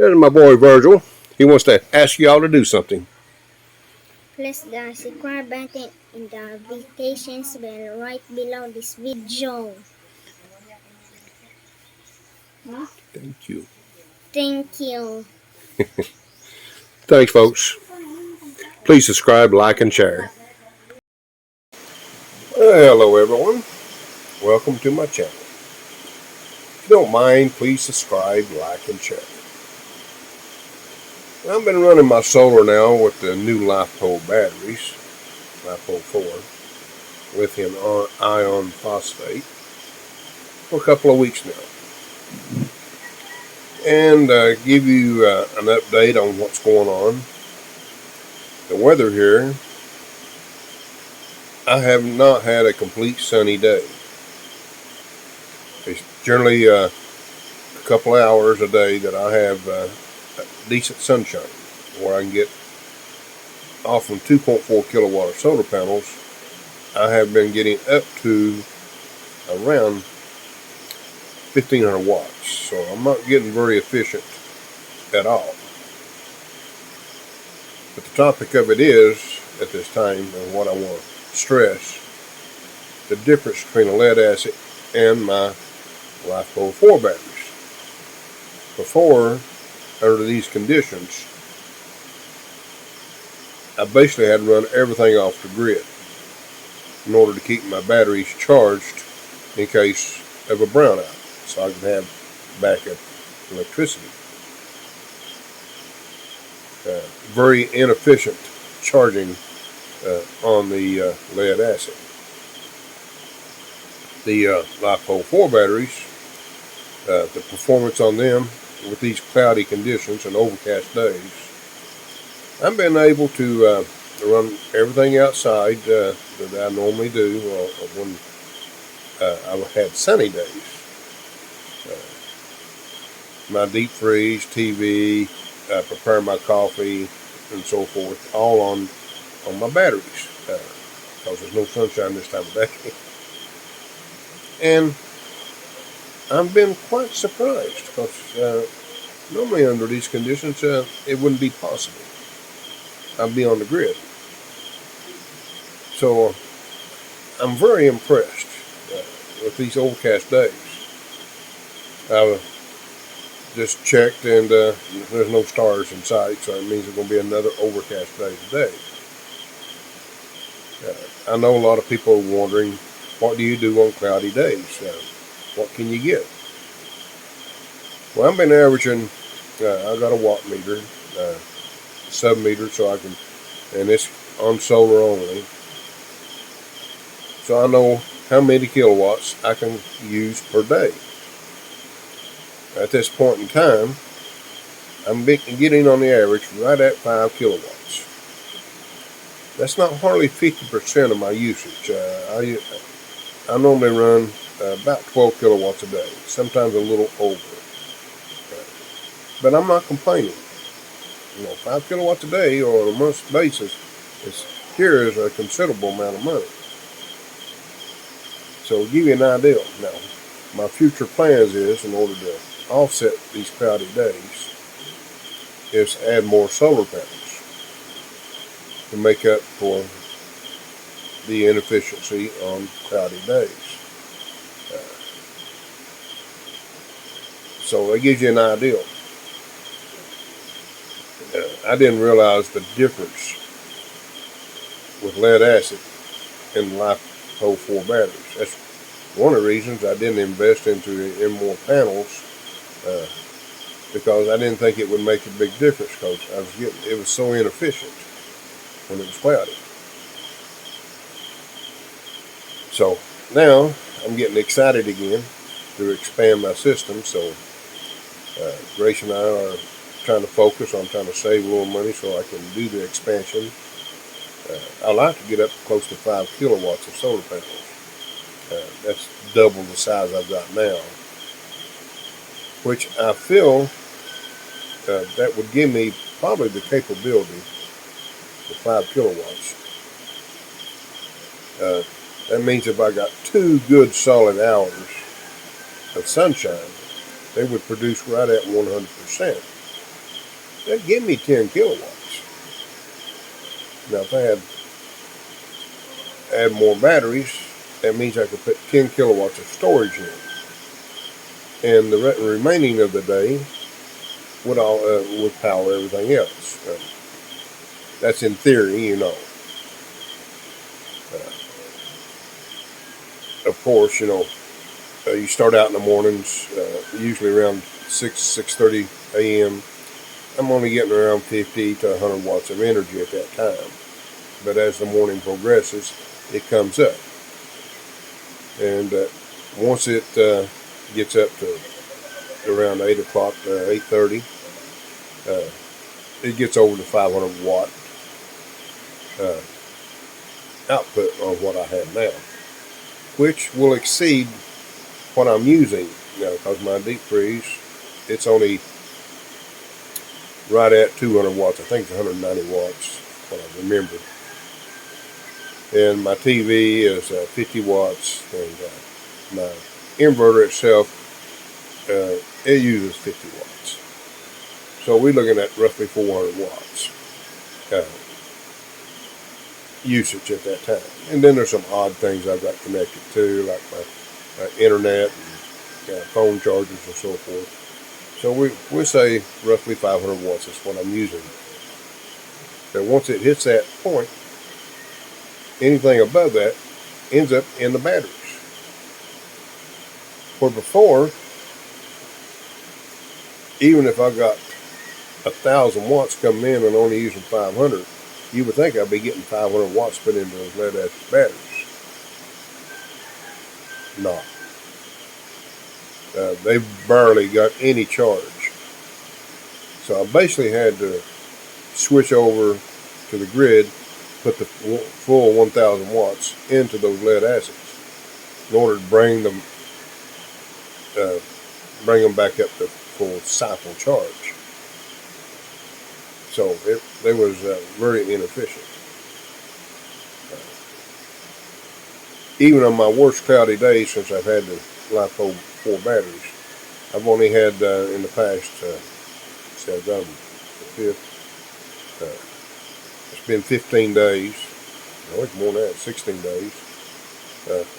There's my boy Virgil. He wants to ask y'all to do something. Press the subscribe button in the notifications bell right below this video. Thank you. Thank you. Thanks, folks. Please subscribe, like, and share. Hello, everyone. Welcome to my channel. If you don't mind, please subscribe, like, and share. I've been running my solar now with the new LiFePO batteries, LiFePO 4, lithium ion phosphate, for a couple of weeks now. And give you an update on what's going on. The weather here, I have not had a complete sunny day. It's generally a couple of hours a day that I have decent sunshine, where I can get off from 2.4 kilowatt of solar panels. I have been getting up to around 1500 watts, so I'm not getting very efficient at all. But the topic of it is, at this time, and what I want to stress, the difference between a lead acid and my LiFePO 4 batteries. Before, under these conditions, I basically had to run everything off the grid in order to keep my batteries charged in case of a brownout, so I can have backup electricity. Very inefficient charging on the lead acid. The LiFePO 4 batteries, the performance on them with these cloudy conditions and overcast days, I've been able to run everything outside that I normally do when I had sunny days. My deep freeze, TV, prepare my coffee, and so forth, all on my batteries, because there's no sunshine this time of day. And I've been quite surprised, because normally under these conditions it wouldn't be possible. I'd be on the grid. So I'm very impressed with these overcast days. I've just checked, and there's no stars in sight, so it means it's going to be another overcast day today. I know a lot of people are wondering, what do you do on cloudy days? What can you get? Well, I've been averaging, I got a watt meter, sub-meter, so I can, and it's on solar only, so I know how many kilowatts I can use per day. At this point in time, I'm getting on the average right at 5 kilowatts. That's not hardly 50% of my usage. I normally run about 12 kilowatts a day, sometimes a little over. But I'm not complaining. 5 kilowatts a day or on a month's basis here is a considerable amount of money. So to give you an idea, now, my future plans is, in order to offset these cloudy days, is to add more solar panels to make up for the inefficiency on cloudy days. So that gives you an idea. I didn't realize the difference with lead acid and LiFePO 4 batteries. That's one of the reasons I didn't invest into more panels, because I didn't think it would make a big difference, because it was so inefficient when it was cloudy. So now I'm getting excited again to expand my system. So Grace and I are trying to focus on trying to save a little money so I can do the expansion. I like to get up close to 5 kilowatts of solar panels. That's double the size I've got now, which I feel that would give me probably the capability of 5 kilowatts. That means if I got 2 good solid hours of sunshine, they would produce right at 100%. That give me 10 kilowatts. Now, if I had add more batteries, that means I could put 10 kilowatts of storage in. And the remaining of the day would power everything else. That's in theory, you know. Of course, you start out in the mornings, usually around 6:30 a.m. I'm only getting around 50 to 100 watts of energy at that time. But as the morning progresses, it comes up. And once it gets up to around 8 o'clock, 8:30, it gets over the 500 watt output on what I have now, which will exceed what I'm using now, because my deep freeze, it's only right at 200 watts. I think it's 190 watts, what I remember. And my TV is 50 watts, and my inverter itself, it uses 50 watts. So we're looking at roughly 400 watts usage at that time. And then there's some odd things I've got connected to, like my internet and phone chargers and so forth. So we say roughly 500 watts is what I'm using. But once it hits that point, anything above that ends up in the batteries. Where before, even if I got 1,000 watts coming in and only using 500, you would think I'd be getting 500 watts put into those lead acid batteries. No. They barely got any charge. So I basically had to switch over to the grid, put the full 1,000 watts into those lead acids in order to bring them back up to full cycle charge. So it was very inefficient. Even on my worst cloudy days, since I've had the LiPo 4 batteries, I've only had in the past, I've got them the 5th, it's been 15 days, no, it's more than that, 16 days.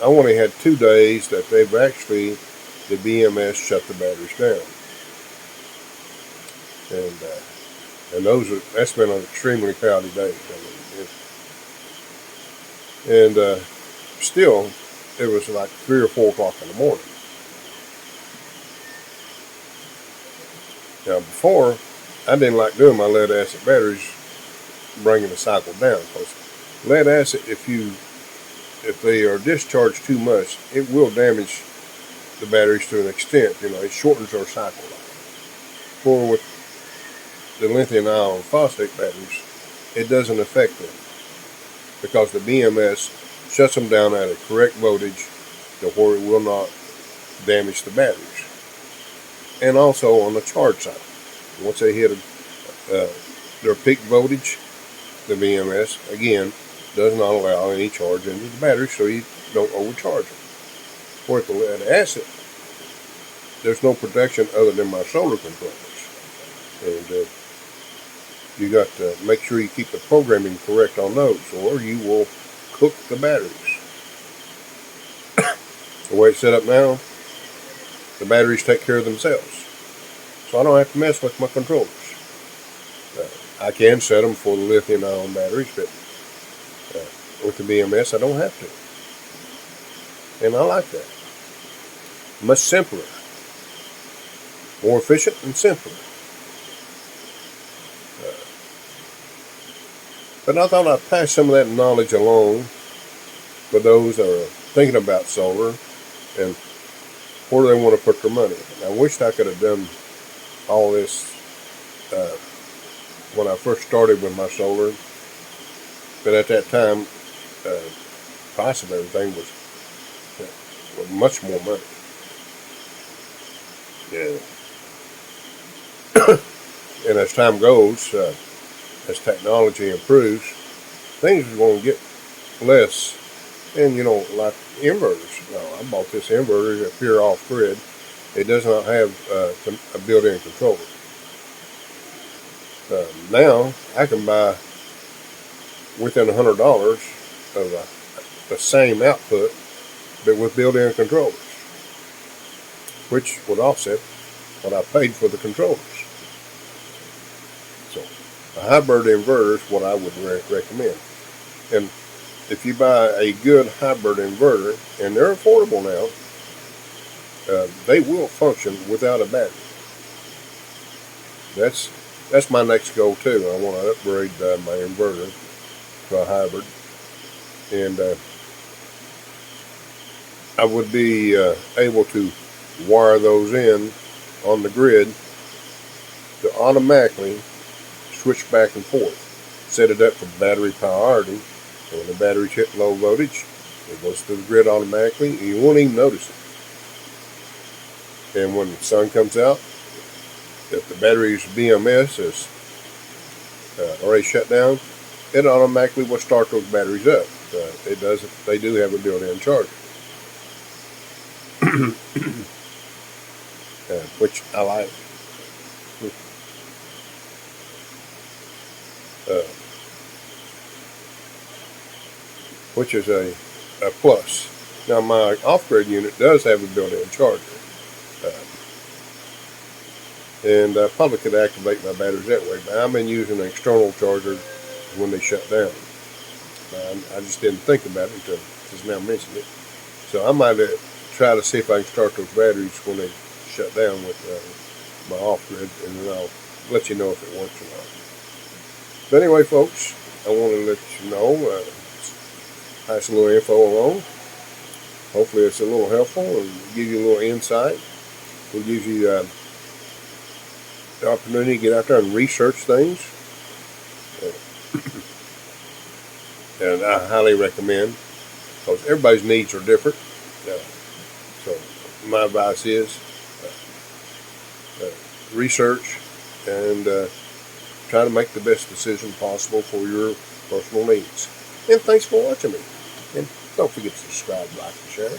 I only had 2 days that they've actually, the BMS shut the batteries down. And that's been an extremely cloudy day. And still, it was like 3 or 4 o'clock in the morning. Now before, I didn't like doing my lead acid batteries, bringing the cycle down, because lead acid, if they are discharged too much, it will damage the batteries to an extent. It shortens our cycle life. For with the lithium iron phosphate batteries, it doesn't affect them, because the BMS shuts them down at a correct voltage to where it will not damage the batteries. And also on the charge cycle, once they hit their peak voltage, the BMS again does not allow any charge into the battery, so you don't overcharge them. For the lead acid, there's no protection other than my solar controllers, and you got to make sure you keep the programming correct on those, or you will cook the batteries. The way it's set up now, the batteries take care of themselves, so I don't have to mess with my controllers. I can set them for the lithium ion batteries, but with the BMS I don't have to, and I like that. Much simpler, more efficient and simpler. But I thought I'd pass some of that knowledge along for those that are thinking about solar and where they want to put their money. I wished I could have done all this when I first started with my solar, but at that time, price of everything was much more money. Yeah. And as time goes, as technology improves, things are going to get less. And like inverters. Now, I bought this inverter up here off grid. It does not have a built-in controller. Now I can buy within $100 of the same output, but with built-in controllers, which would offset what I paid for the controllers. So a hybrid inverter is what I would recommend. And if you buy a good hybrid inverter, and they're affordable now, they will function without a battery. That's my next goal too. I want to upgrade my inverter to a hybrid, and I would be able to wire those in on the grid to automatically switch back and forth. Set it up for battery priority, and when the battery's hit low voltage, it goes to the grid automatically, and you won't even notice it. And when the sun comes out, if the battery's BMS is already shut down, it automatically will start those batteries up. It does. They do have a built-in charger, which I like. Which is a plus. Now my off-grid unit does have a built-in charger, and I probably could activate my batteries that way, but I've been using an external charger when they shut down. I just didn't think about it until just now mentioned it. So I might try to see if I can start those batteries when they shut down with my off-grid, and then I'll let you know if it works or not. But anyway, folks, I want to let you know, pass a little info along. Hopefully it's a little helpful and give you a little insight. We'll give you the opportunity to get out there and research things. And I highly recommend, because everybody's needs are different. So my advice is research and try to make the best decision possible for your personal needs. And thanks for watching me. And don't forget to subscribe, like, and share.